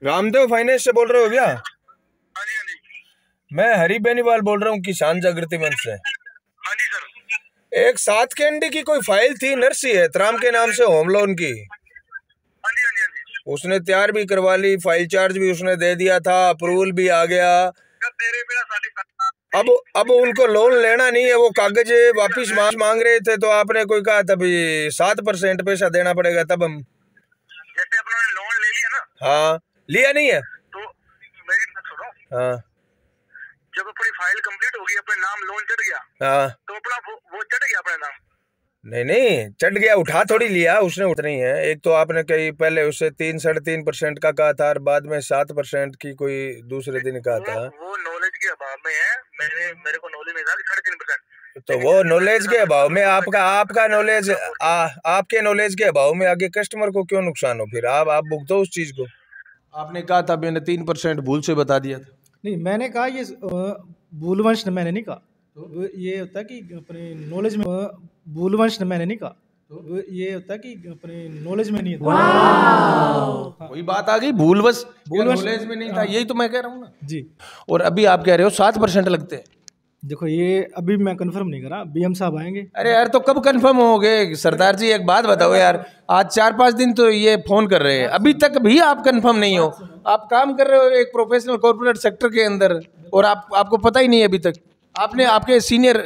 Ramdev finance से बोल रहे हो क्या? हाँ जी, हाँ जी। मैं हरी बेनीवाल बोल रहा हूँ किसान जागृति मंच से। हाँ जी सर। एक 7 कैंडी की कोई फाइल थी नरसी है तराम के नाम से होम लोन की। हाँ जी, हाँ जी, हाँ जी। उसने तैयार भी करवा ली, फाइल चार्ज भी उसने दे दिया था, अप्रूवल भी आ गया। तेरे बिना साडी अब उनको लोन लेना नहीं है, वो कागज वापिस मांग रहे थे, तो आपने कोई कहा तभी 7% पैसा देना पड़ेगा तब हम। जैसे अपना लोन ले लिया ना। हाँ, लिया नहीं है तो मेरी बात सुनो। हाँ जब अपनी फाइल कंप्लीट होगी, अपने नाम लोन चढ़ गया, हाँ। तो अपना वो चढ़ गया अपना नाम। नहीं चढ़ गया, उठा थोड़ी लिया उसने, उठ नहीं है। एक तो आपने कही पहले उससे 3-3.5% का कहा था और बाद में 7% की कोई दूसरे दिन कहा था। वो नॉलेज के अभाव में है। मेरे को नॉलेज नहीं था कि 3.5%। तो वो नॉलेज के अभाव में आपका नॉलेज आपके नॉलेज के अभाव में आगे कस्टमर को क्यों नुकसान हो? फिर आप भुगतो उस चीज को। आपने कहा था मैंने 3% भूल से बता दिया था। नहीं, मैंने कहा ये भूलवंश मैंने नहीं कहा। तो ये होता है कि अपने नॉलेज में भूलवंश मैंने नहीं कहा। तो ये होता है कि अपने नॉलेज में नहीं होता। वही बात आ गई, भूलवश नॉलेज में नहीं था, यही तो मैं कह रहा हूँ ना जी। और अभी आप कह रहे हो 7% लगते हैं। देखो ये अभी मैं कंफर्म नहीं करा, बीएम साहब आएंगे। अरे यार तो कब कंफर्म होगे सरदार जी? एक बात बताओ यार, आज 4-5 दिन तो ये फोन कर रहे हैं, अभी तक भी आप कंफर्म नहीं हो। आप काम कर रहे हो एक प्रोफेशनल कॉर्पोरेट सेक्टर के अंदर और आपको पता ही नहीं है अभी तक। आपने आपके सीनियर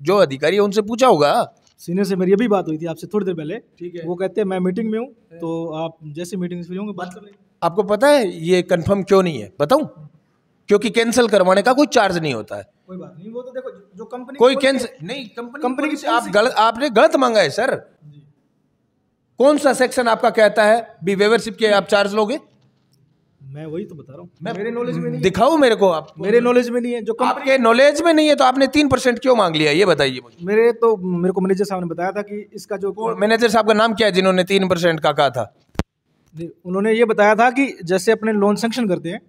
जो अधिकारी है उनसे पूछा होगा। सीनियर से मेरी अभी बात हुई थी आपसे थोड़ी देर पहले। ठीक है, वो कहते हैं मैं मीटिंग में हूँ, तो आप जैसे मीटिंग से फ्री होंगे बात कर लेंगे। आपको पता है ये कंफर्म क्यों नहीं है? बताऊं? क्योंकि कैंसिल करवाने का कोई चार्ज नहीं होता है। कोई बात नहीं, वो तो देखो जो कंपनी कोई कैंसिल नहीं, कंपनी की आपने गलत मांगा है सर। कौन सा सेक्शन आपका कहता है भी वेवरशिप के आप चार्ज लोगे? मैं वही तो बता रहा हूँ, मेरे नॉलेज में नहीं है। दिखाओ मेरे को। आप मेरे नॉलेज में नहीं है, जो आपके नॉलेज में नहीं है तो आपने 3% क्यों मांग लिया ये बताइए मुझे। मेरे को मैनेजर साहब ने बताया था कि इसका जो मैनेजर साहब का नाम क्या है जिन्होंने 3% का कहा था? उन्होंने ये बताया था कि जैसे अपने लोन सैंक्शन करते हैं,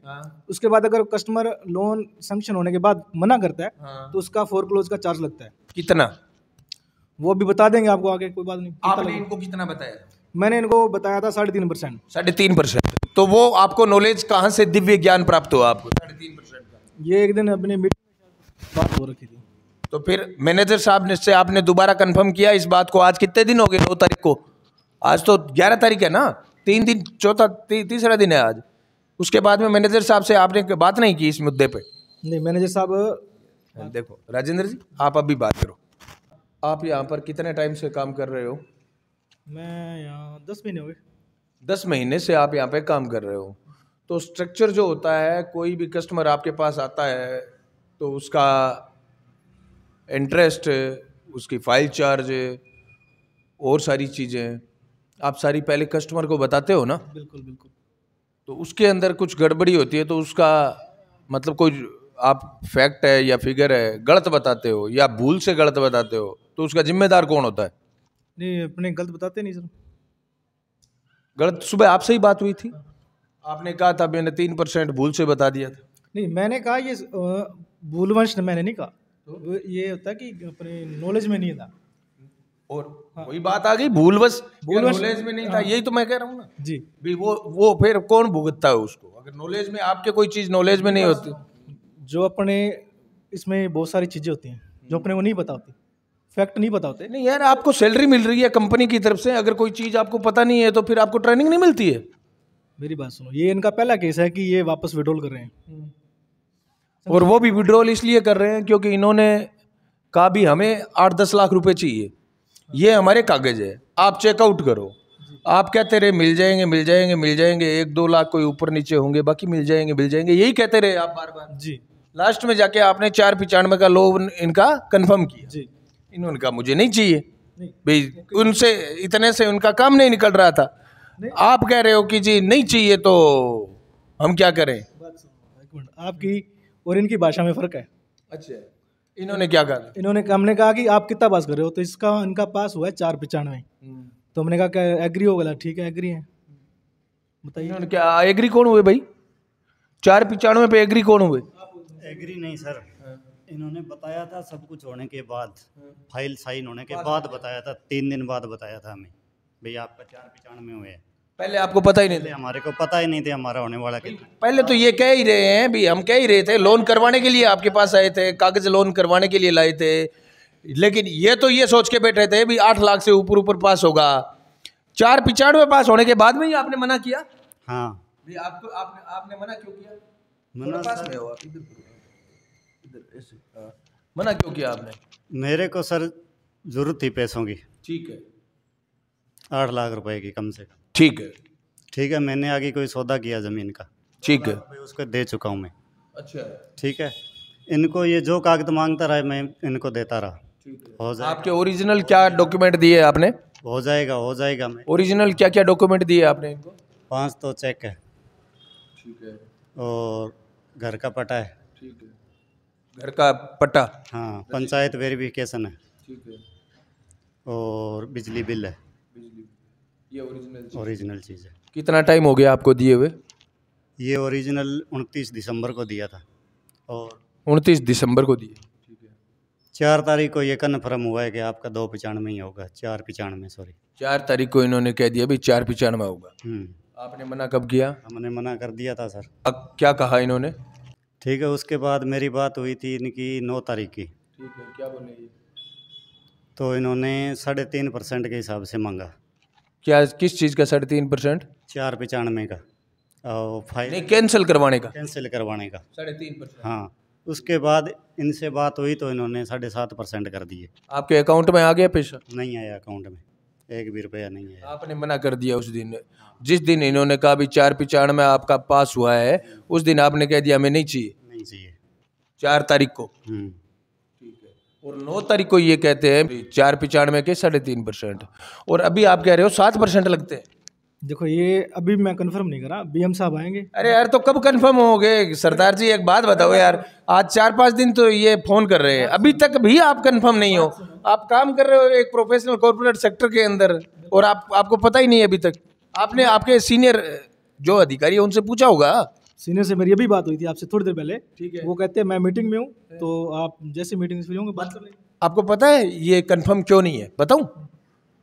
उसके बाद अगर कस्टमर लोन सैंक्शन होने के बाद मना करता है, तो उसका फोरक्लोज का चार्ज लगता है। कितना? वो भी बता देंगे आपको आगे, कोई बात नहीं। आपने इनको कितना बताया? मैंने इनको बताया था 3.5%। 3.5%? तो वो आपको नॉलेज कहाँ से, दिव्य ज्ञान प्राप्त हुआ आपको 3.5% का? ये एक दिन अपने मीटिंग में बात हो रखी थी। तो फिर मैनेजर साहब ने से आपने दोबारा कंफर्म किया इस बात को? आज कितने दिन हो गए? 9 तारीख को, आज तो 11 तारीख है ना, 3 दिन, तीसरा दिन है आज। उसके बाद में मैनेजर साहब से आपने बात नहीं की इस मुद्दे पे? नहीं, मैनेजर साहब देखो राजेंद्र जी, आप अभी बात करो। आप यहाँ पर कितने टाइम से काम कर रहे हो? मैं यहाँ 10 महीने हो गए। 10 महीने से आप यहाँ पे काम कर रहे हो। तो स्ट्रक्चर जो होता है, कोई भी कस्टमर आपके पास आता है तो उसका इंटरेस्ट, उसकी फाइल चार्ज और सारी चीज़ें आप सारी पहले कस्टमर को बताते हो ना? बिल्कुल बिल्कुल। तो उसके अंदर कुछ गड़बड़ी होती है तो उसका मतलब कोई आप फैक्ट है या फिगर है गलत बताते हो या भूल से गलत बताते हो, तो उसका जिम्मेदार कौन होता है? नहीं, अपने गलत बताते नहीं सर। गलत सुबह आपसे ही बात हुई थी, आपने कहा था मैंने 3% भूल से बता दिया था। नहीं, मैंने कहा ये भूलवंश मैंने नहीं कहा। तो ये होता है कि अपने नॉलेज में नहीं था। और वही बात आ गई, भूलवश नॉलेज में नहीं था, यही तो मैं कह रहा हूँ ना जी। भी वो फिर कौन भुगतता है उसको? अगर नॉलेज में आपके कोई चीज नॉलेज में नहीं होती, जो अपने इसमें बहुत सारी चीजें होती हैं जो अपने को नहीं पता होती, फैक्ट नहीं पता होते। नहीं यार, आपको सैलरी मिल रही है कंपनी की तरफ से, अगर कोई चीज आपको पता नहीं है तो फिर आपको ट्रेनिंग नहीं मिलती है? मेरी बात सुनो, ये इनका पहला केस है कि ये वापस विड्रॉल कर रहे हैं। और वो भी विड्रॉल इसलिए कर रहे हैं क्योंकि इन्होंने कहा भी हमें 8-10 लाख रुपए चाहिए, ये हमारे कागज है, आप चेकआउट करो। आप कहते रहे मिल जाएंगे मिल जाएंगे मिल जाएंगे, 1-2 लाख कोई ऊपर नीचे होंगे, बाकी मिल जाएंगे, यही कहते रहे आप बार बार जी। लास्ट में जाके आपने 4.95 का लोन इनका कंफर्म किया जी। इन्होंने कहा मुझे नहीं चाहिए भाई, उनसे इतने से उनका काम नहीं निकल रहा था। आप कह रहे हो कि जी नहीं चाहिए, तो हम क्या करें? आपकी और इनकी भाषा में फर्क है। अच्छा, इन्होंने क्या कहा? हमने कहा कि आप कितना पास कर रहे हो, तो इनका पास हुआ है 4.95। तो हमने कहा क्या एग्री हो गया? ठीक है एग्री है, बताइए। इन्होंने क्या एग्री कौन हुए भाई? 4.95 पे एग्री कौन हुए? एग्री नहीं सर, इन्होंने बताया था सब कुछ होने के बाद, फाइल साइन होने के बाद बताया था, 3 दिन बाद बताया था हमें भाई आपका 4.95 हुए है। पहले आपको पता ही नहीं पहले था? हमारे को पता ही नहीं थे हमारा होने वाला कितना। पहले तो ये कह ही रहे हैं भी, हम कह ही रहे थे लोन करवाने के लिए आपके पास आए थे, कागज लोन करवाने के लिए लाए थे, लेकिन ये तो ये सोच के बैठे थे भी 8 लाख से ऊपर ऊपर पास होगा। 495 पास होने के बाद में ही आपने मना किया? हाँ भी आपको आपने मना क्यों किया? मना पास सर, में हो आप, इधर ऐसे, हाँ। मना क्यों किया आपने? मेरे को सर जरूरत थी पैसों की, ठीक है, 8 लाख रुपए की कम से कम। ठीक है, ठीक है, मैंने आगे कोई सौदा किया ज़मीन का, ठीक है। भाई उसको दे चुका हूँ मैं। अच्छा, ठीक है, इनको ये जो कागज मांगता रहा मैं इनको देता रहा। ठीक है। हो जाएगा, आपके ओरिजिनल क्या डॉक्यूमेंट दिए आपने? हो जाएगा मैं। ओरिजिनल क्या क्या डॉक्यूमेंट दिए आपने इनको? 5 तो चेक है ठीक है, और घर का पटा है। ठीक है। घर का पट्टा? हाँ, पंचायत वेरिफिकेशन है ठीक है। और बिजली बिल है, बिजली, ये ओरिजिनल ओरिजिनल चीज़ है। कितना टाइम हो गया आपको दिए हुए? ये ओरिजिनल 29 दिसंबर को दिया था और 29 दिसंबर को दिए। ठीक है। 4 तारीख को ये कन्फर्म हुआ है कि आपका 295 ही होगा, 495 सॉरी। 4 तारीख को इन्होंने कह दिया भी 495 होगा। आपने मना कब किया? हमने मना कर दिया था सर। अब क्या कहा इन्होंने? ठीक है, उसके बाद मेरी बात हुई थी इनकी 9 तारीख की, ठीक है, क्या बोले ये? तो इन्होंने 3.5% के हिसाब से मांगा। क्या, किस चीज़ का 3.5%? 495 का और फाइल नहीं, कैंसिल करवाने का कैंसिल करवाने का। 3.5%। हाँ, उसके बाद इनसे बात हुई तो इन्होंने 7.5% कर दिए। आपके अकाउंट में आ गया पैसा? नहीं आया अकाउंट में, 1 भी रुपया नहीं आया। आपने मना कर दिया उस दिन, जिस दिन इन्होंने कहा भी 495 आपका पास हुआ है, उस दिन आपने कह दिया हमें नहीं चाहिए? नहीं चाहिए। 4 तारीख को? ठीक है। और 9 तारीख को ये कहते हैं 495 के 3.5%, और अभी आप कह रहे हो 7% लगते हैं। देखो ये अभी मैं कंफर्म नहीं करा, बीएम साहब आएंगे। अरे यार, तो कब कंफर्म होगे सरदार जी? एक बात बताओ यार, आज 4-5 दिन तो ये फोन कर रहे हैं, अभी तक भी आप कंफर्म नहीं हो। आप काम कर रहे हो एक प्रोफेशनल कॉर्पोरेट सेक्टर के अंदर, और आपको पता ही नहीं है अभी तक। आपने आपके सीनियर जो अधिकारी है उनसे पूछा होगा? सीनियर से मेरी अभी बात हुई थी आपसे थोड़ी देर पहले। ठीक है। वो कहते हैं मैं मीटिंग में हूँ, तो आप जैसे मीटिंग से फ्री होंगे बात कर लेंगे। आपको पता है ये कंफर्म क्यों नहीं है? बताऊं?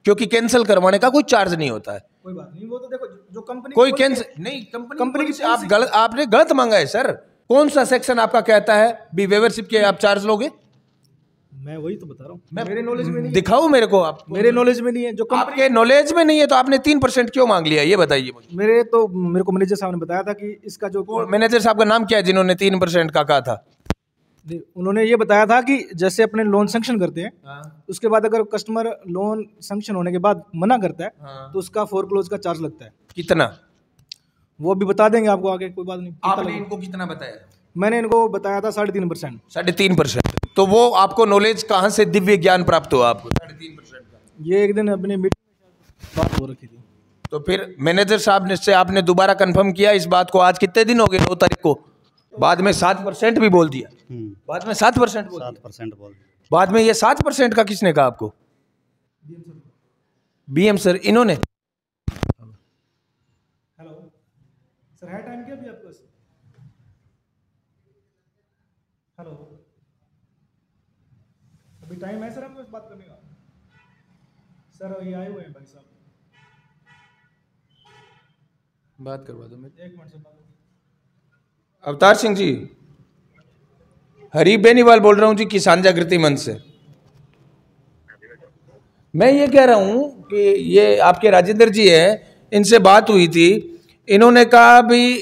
क्योंकि कैंसिल करवाने का कोई चार्ज नहीं होता है। कोई बात नहीं, वो तो देखो जो कंपनी कोई कैंसिल नहीं, कंपनी की से आप गलत, आपने गलत मांगा है सर। कौन सा सेक्शन आपका कहता है भी वेवरशिप के आप चार्ज लोगे? मैं वही तो बता रहा हूँ, मेरे नॉलेज में नहीं, दिखाओ मेरे को। आप, मेरे नॉलेज में नहीं है। जो आपके नॉलेज में नहीं है तो आपने 3% क्यों मांग लिया, ये बताइए मुझे। मेरे को मैनेजर साहब ने बताया था कि इसका जो मैनेजर साहब का नाम क्या है जिन्होंने 3% का कहा था? उन्होंने ये बताया था कि जैसे अपने लोन सैंक्शन करते हैं, उसके बाद अगर कस्टमर लोन सैंक्शन होने के बाद मना करता है, तो उसका फोरक्लोज का चार्ज लगता है। कितना? वो अभी बता देंगे आपको आगे, कोई बात नहीं। आपने इनको कितना बताया? मैंने इनको बताया था 3.5%। 3.5%? तो वो आपको नॉलेज कहाँ से, दिव्य ज्ञान प्राप्त हुआ आपको 3.5% का? ये एक दिन अपने मीटिंग में बात हो रखी थी। तो फिर मैनेजर साहब ने से आपने दोबारा कंफर्म किया इस बात को? आज कितने दिन हो गए? 9 तारीख को। बाद में 7% भी बोल दिया। बाद में 7% बोल दिया। 7% बोल दिया। बाद में ये 7% का किसने कहा आपको? बीएम सर इन्होंने। हेलो सर, है टाइम क्या अभी आपके पास? हेलो, अभी टाइम है सर आपके पास बात करने का? सर ये आए हुए हैं भाई साहब, बात करवा दो मेरे। 1 मिनट से बात। अवतार सिंह जी, हरी बेनीवाल बोल रहा हूँ जी, किसान जागृति मंच से। मैं ये कह रहा हूँ कि ये आपके राजेंद्र जी हैं, इनसे बात हुई थी, इन्होंने कहा भी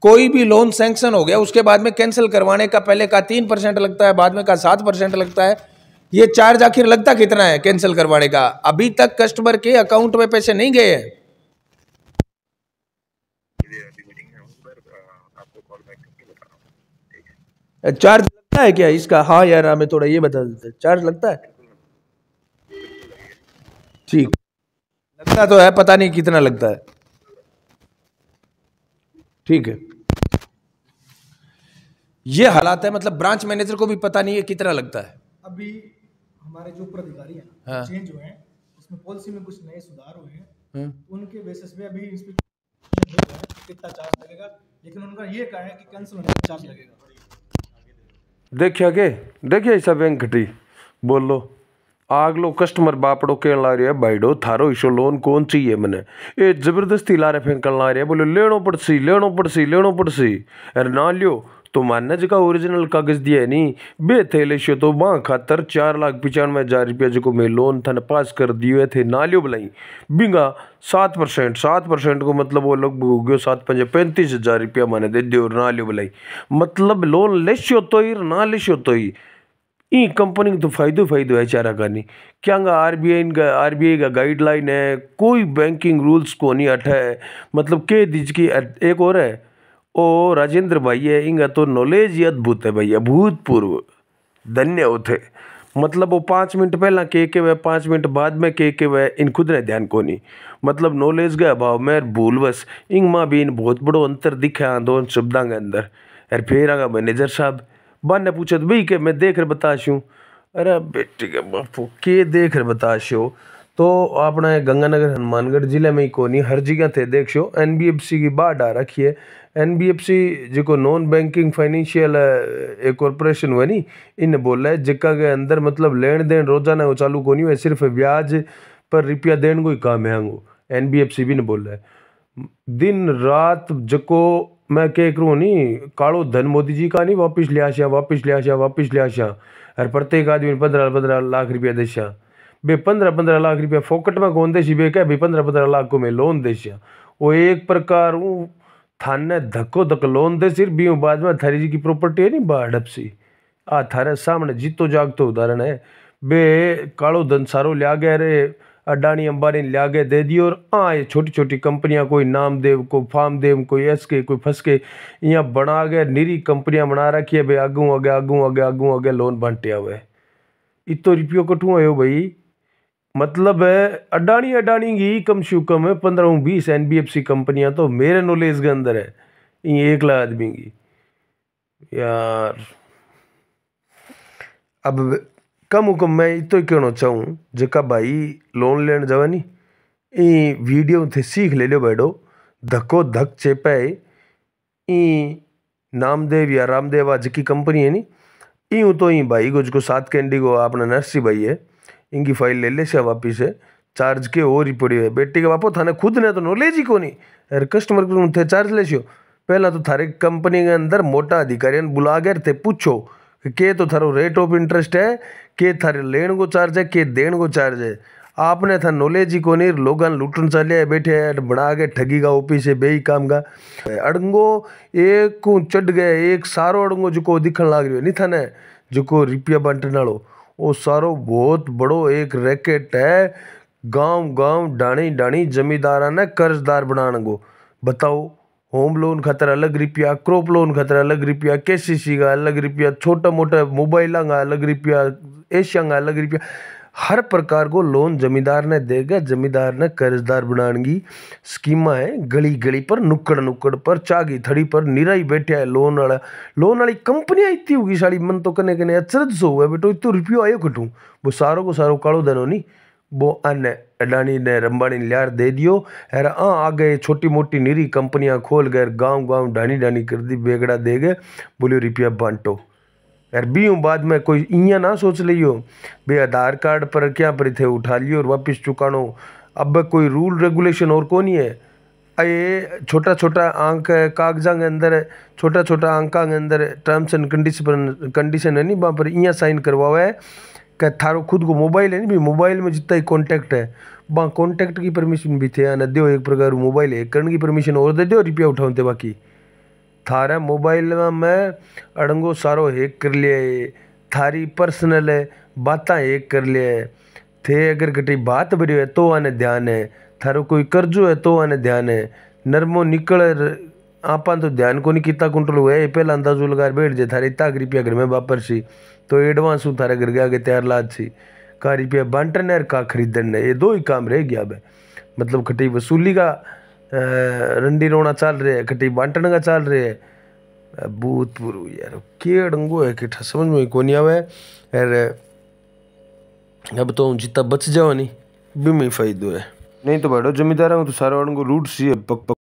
कोई भी लोन सैंक्शन हो गया उसके बाद में कैंसिल करवाने का पहले का 3% लगता है, बाद में का 7% लगता है। ये चार्ज आखिर लगता कितना है कैंसिल करवाने का? अभी तक कस्टमर के अकाउंट में पैसे नहीं गए हैं। चार्ज लगता है क्या इसका? हाँ यार, हमें थोड़ा ये बता देते, चार्ज लगता है? ठीक, लगता तो है, पता नहीं कितना लगता है। ठीक है, ये हालात है, मतलब ब्रांच मैनेजर को भी पता नहीं है कितना लगता है। अभी हमारे जो ऊपर अधिकारी हैं ना, हाँ। चेंज हुए हैं, उसमें पॉलिसी में कुछ नए सुधार हुए हैं, हम्म। उनके बेसिस पे अभी इंस्पेक्टर कितना चार्ज लगेगा, लेकिन उनका ये कहा है कि कैंसिल होने का चार्ज लगेगा। देखिए आगे, देखिए ऐसा बैंक घटी बोल लो, आगलो कस्टमर बापड़ो कह ला रहे भाईडो थारो इशो लोन कौन चाहिए मने ये जबरदस्ती लारे फेंकन ला रहे बोले लेनो पड़सी अरे ना लियो तो मानने जगह ओरिजिनल कागज दिया है नी बे थे ले तो माँ खातर 4,95,000 जो मैं लोन था पास कर दिए थे ना लियो बुलाई बिंगा 7% को मतलब वो लोग हो गयो 7,35,000 माने दे दियो ना लियो बुलाई मतलब लोन लेशो तो ही ना लेशो तो ही ई कंपनी तो फायदो है चारा का नहीं क्या आरबीआई का गाइडलाइन है कोई बैंकिंग रूल्स को नहीं हटा है मतलब के दीज की एक और है ओ राजेंद्र भाई है इनका तो नॉलेज ही अद्भुत है भैया भूतपूर्व धन्य होते मतलब वो 5 मिनट पहला के वह 5 मिनट बाद में के वह इन खुद ने ध्यान को नहीं मतलब नॉलेज के अभाव में भूलवश इंग माँ भी इन बहुत बड़ो अंतर दिखा दोनों शब्दों के अंदर यार फिर आगा मैनेजर साहब बान ने पूछा तो भाई के मैं देख कर बताशूँ अरे बेटी के बापू के देख कर बताशो तो अपना गंगानगर हनुमानगढ़ जिले में ही कोनी हर जगह थे देखो NBFC की बाढ़ आ रखी है NBFC जो नॉन बैंकिंग फाइनेंशियल एक कॉरपोरेशन हुआ नी इन बोला है जिका के अंदर मतलब लेन देन रोजाना वो चालू को नहीं हुआ सिर्फ ब्याज पर रुपया देने को ही काम है NBFC भी ने बोला है दिन रात जको मैं क्या करूँ नहीं कालो धन मोदी जी का नहीं वापिस ले आशा और प्रत्येक आदमी 15 लाख रुपया देशा बे 15 लाख रुपया फोकट में कौन देशी बे क्या 15 लाख को मैं लोन देशा वो एक प्रकार हूँ थाने धक्को लोन दे सिर्फ भी बाद में थारी जी की प्रॉपर्टी है नहीं बाढ़ सी आ थारे सामने जीतो जागतो उदाहरण है बे कालो धन सारो लिया गया रे अडानी अंबानी लिया के दे दियो और ये छोटी छोटी कंपनियां कोई नामदेव कोई फार्मदेव कोई एसके कोई फसके यहाँ बना के निरी कंपनियां बना रखी है भाई आगे लोन बांटे हुए इतो रुपयो कटू आयो भाई मतलब अडानी की कम से कम 15-20 NBFC कंपनियां तो मेरे नॉलेज के अंदर है ये 1 लाख आदमी की यार अब कम हुकम मैं इतो ही कहना चाहूँ जका भाई लोन लेने जावा नी ई वीडियो थे सीख ले लो बैठो धक्को धक चेपे ई नामदेव या रामदेव आज की कंपनी है नी यूँ तो ही भाई को 7 कैंडी को अपना नर्सी भाई है इनकी फाइल ले ले से वापिस है चार्ज के और ही पड़ी है बेटी के बापो थाने खुद ने तो नॉलेज ही को नहीं अरे कस्टमर को थे चार्ज ले पहला तो थारे कंपनी के अंदर मोटा अधिकारी बुला गए थे पूछो के तो थारो रेट ऑफ इंटरेस्ट है के थारे लेन को चार्ज है के देन को चार्ज है आपने था नॉलेज ही को नहीं लोगन लूटन चले बैठे बना के ठगी का ऑफिस है बेई काम का अड़ंगो एक को चढ़ गए एक सारो अड़ंगो जो को दिखन लाग रही है नहीं था ने जो को रुपया बांटने वालो वो सारो बहुत बड़ो एक रैकेट है गांव डाणी जमींदारा ने कर्जदार बनाने को बताओ होम लोन खातर अलग रुपया क्रॉप लोन खातर अलग रुपया KCC का अलग रुपया छोटा मोटा मोबाइल का अलग रुपया एशिया का अलग रुपया हर प्रकार को लोन जमींदार ने देगा जमींदार ने कर्जदार बनाने की स्कीमा है गली पर नुक्कड़ पर चागी थड़ी पर निराई बैठा है लोन वाली कंपनियां इतनी होगी साड़ी मन तो कने अचरज सो हुआ बेटो इतो रुपयो आयो कटू वो सारो को सारो कालो धनो नहीं वो अन्य अडानी ने रंबानी लियार दे दियो है आगे छोटी मोटी निरी कंपनियां खोल गए गांव डानी कर दी बेगड़ा दे गए बोलियो रुपया बांटो यार बीऊ बाद में कोई इं ना सोच लियो भाई आधार कार्ड पर क्या पर थे उठा लियो और वापिस चुकानो अब कोई रूल रेगुलेशन और कौन ही है ये छोटा अंक कागजा के अंदर छोटा अंका के अंदर टर्म्स एंड कंडीशन है नहीं वहाँ पर इं साइन करवाओ है कि थारो खुद को मोबाइल है नहीं भाई मोबाइल में जितना ही कॉन्टैक्ट है वहाँ कॉन्टैक्ट की परमिशन भी थे न दो एक प्रकार मोबाइल हैक करने की परमिशन और दे दो रुपया उठाओ बाकी थारा मोबाइल में अड़ंगो सारो हैक कर लिया थारी पर्सनल बातें हैक कर लिया थे अगर कटी बात भरी है तो आने ध्यान है थारो कोई कर्जो है तो आने ध्यान है नरमो निकल आपा तो ध्यान को नहीं कितना कंट्रोल हुआ है पहला अंदाजो लगा बैठ जाए थारे इतना रुपया घर में वापर सी तो एडवांस हूँ थारे घर के आगे तैयार लाद सी का रुपया बांटने और का खरीदने ये 2 ही काम रह गया अब मतलब खटी वसूली का रंडी रोना चल रहे है खटी बांटने का चल रहे है भूतपूर्व यार के अड़ंगो है कि समझ में को नहीं आवे यार अब तो जितना बच जाओ नहीं भी में फायदो है नहीं तो बैठो जमींदार तो सारा अड़ंगो रूट सी है पक